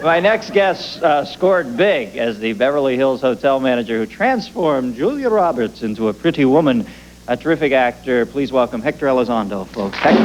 My next guest scored big as the Beverly Hills hotel manager who transformed Julia Roberts into a pretty woman. A terrific actor. Please welcome Hector Elizondo, folks. Hector.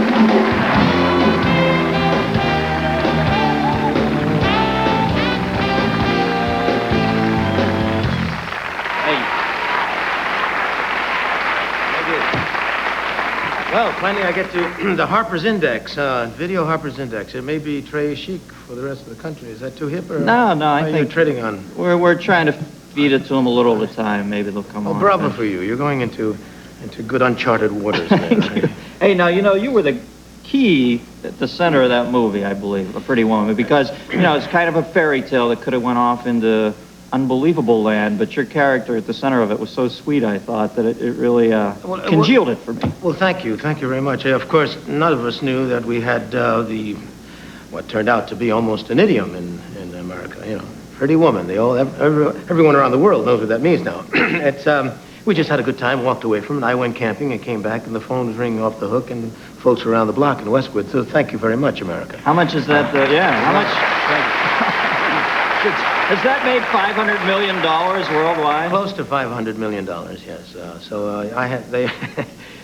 Well, finally I get to the Harper's Index, Video Harper's Index. It may be très chic for the rest of the country. Is that too hip, or No, I think you're treading on? We're trying to feed it to them a little at a time. Maybe they'll come on. Oh, bravo for you. You're going into good uncharted waters there. Right? Hey, now, you were the key at the center of that movie, I believe, A Pretty Woman, because, it's kind of a fairy tale that could have went off into unbelievable land, but your character at the center of it was so sweet, I thought, that it really congealed it for me. Well, thank you very much. Of course, none of us knew that we had what turned out to be almost an idiom in America. Pretty woman. Everyone around the world knows what that means now. We just had a good time, walked away from it. I went camping and came back, and the phone was ringing off the hook, and folks around the block in Westwood. So thank you very much, America. How much is that? How much? Has that made $500 million worldwide? Close to $500 million, yes.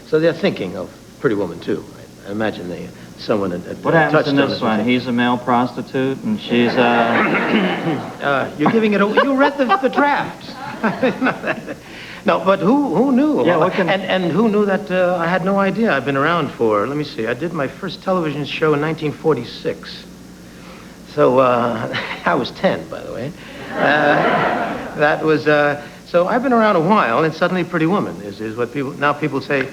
So they're thinking of Pretty Woman too. I imagine someone had What happens in this one? He's a male prostitute, and she's You're giving it. You read the draft. No, but who knew? Yeah, and who knew that I had no idea? I've been around for. Let me see. I did my first television show in 1946. So, I was 10, by the way. That was, so I've been around a while, and suddenly Pretty Woman is what people say,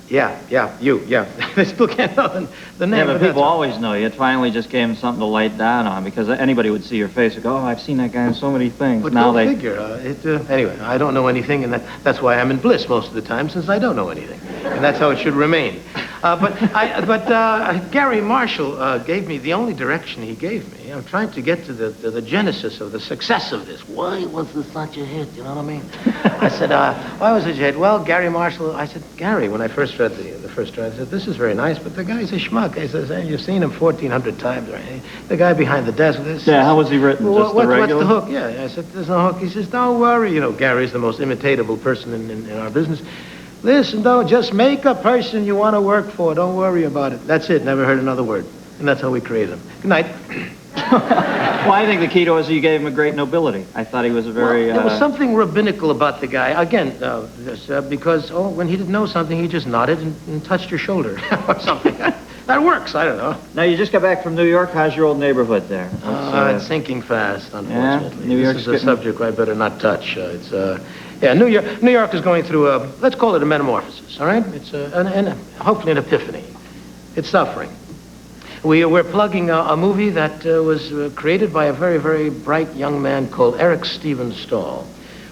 yeah. They still can't know the name. Yeah, but people always know you. It finally just gave them something to light down on, because anybody would see your face and go, oh, I've seen that guy in so many things. But now go figure. Anyway, I don't know anything, and that's why I'm in bliss most of the time, since I don't know anything. And that's how it should remain. But Gary Marshall gave me the only direction he gave me. I'm trying to get to the genesis of the success of this. Why was this such a hit? You know what I mean? I said, why was it a hit? Well, Gary Marshall, I said, Gary, when I first read the first draft, I said, this is very nice, but the guy's a schmuck. I said, hey, you've seen him 1,400 times, right? The guy behind the desk. Yeah, how was he written? Well, Just the regular? What's the hook? Yeah, I said, there's no hook. He says, don't worry. Gary's the most imitatable person in our business. Listen, don't just make a person you want to work for. Don't worry about it. That's it. Never heard another word. And that's how we created him. Good night. Well, I think the key to it is you gave him a great nobility. I thought he was a very... There was something rabbinical about the guy. Again, because, when he didn't know something, he just nodded and touched your shoulder or something. That works. I don't know. Now, you just got back from New York. How's your old neighborhood there? It's sinking fast, unfortunately. Yeah? New York's this is a subject I better not touch. New York is going through let's call it a metamorphosis, all right? It's hopefully an epiphany. It's suffering. We're plugging a movie that was created by a very, very bright young man called Eric Steven Stahl,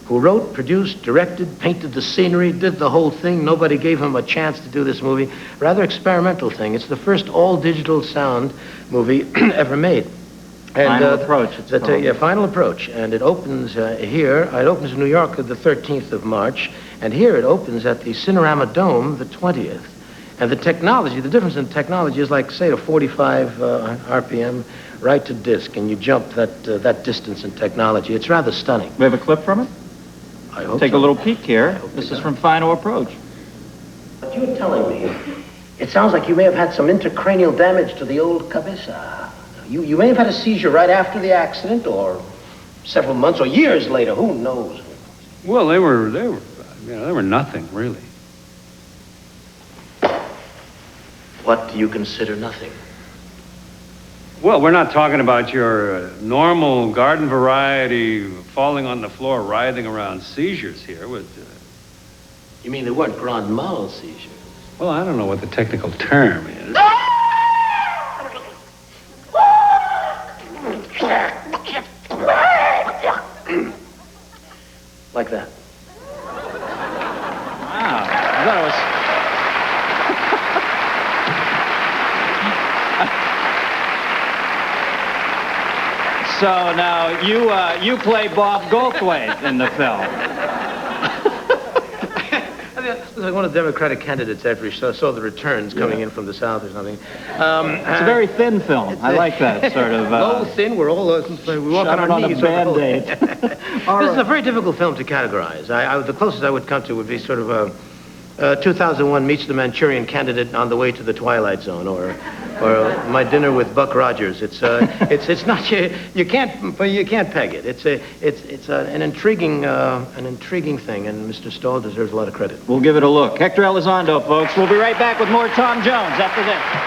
who wrote, produced, directed, painted the scenery, did the whole thing. Nobody gave him a chance to do this movie. Rather experimental thing. It's the first all-digital sound movie ever made. And, Final Approach, it's called. Final Approach. And it opens here. It opens in New York the 13th of March. And here it opens at the Cinerama Dome the 20th. And the difference in technology is like, say, a 45 RPM right to disc. And you jump that distance in technology. It's rather stunning. We have a clip from it? I hope Take so. a little peek here. This is from Final Approach. What you're telling me, it sounds like you may have had some intracranial damage to the old cabeza. You may have had a seizure right after the accident, or several months or years later. Who knows? Well, they were nothing, really. What do you consider nothing? Well, we're not talking about your normal garden variety falling on the floor, writhing around seizures here. You mean they weren't grand mal seizures? Well, I don't know what the technical term is. Like that. Wow. I thought it was... So now you play Bob Goldthwait in the film. like one of the Democratic candidates after he saw the returns coming in from the South or something. It's a very thin film. I like that sort of... low, thin, we're all, we walk on our knees. On a Band-Aid. This is a very difficult film to categorize. The closest I would come to would be sort of 2001 Meets the Manchurian Candidate on the Way to the Twilight Zone, or My Dinner with Buck Rogers. It's not, you can't peg it. It's an intriguing thing, and Mr. Stahl deserves a lot of credit. We'll give it a look. Hector Elizondo, folks. We'll be right back with more Tom Jones after this.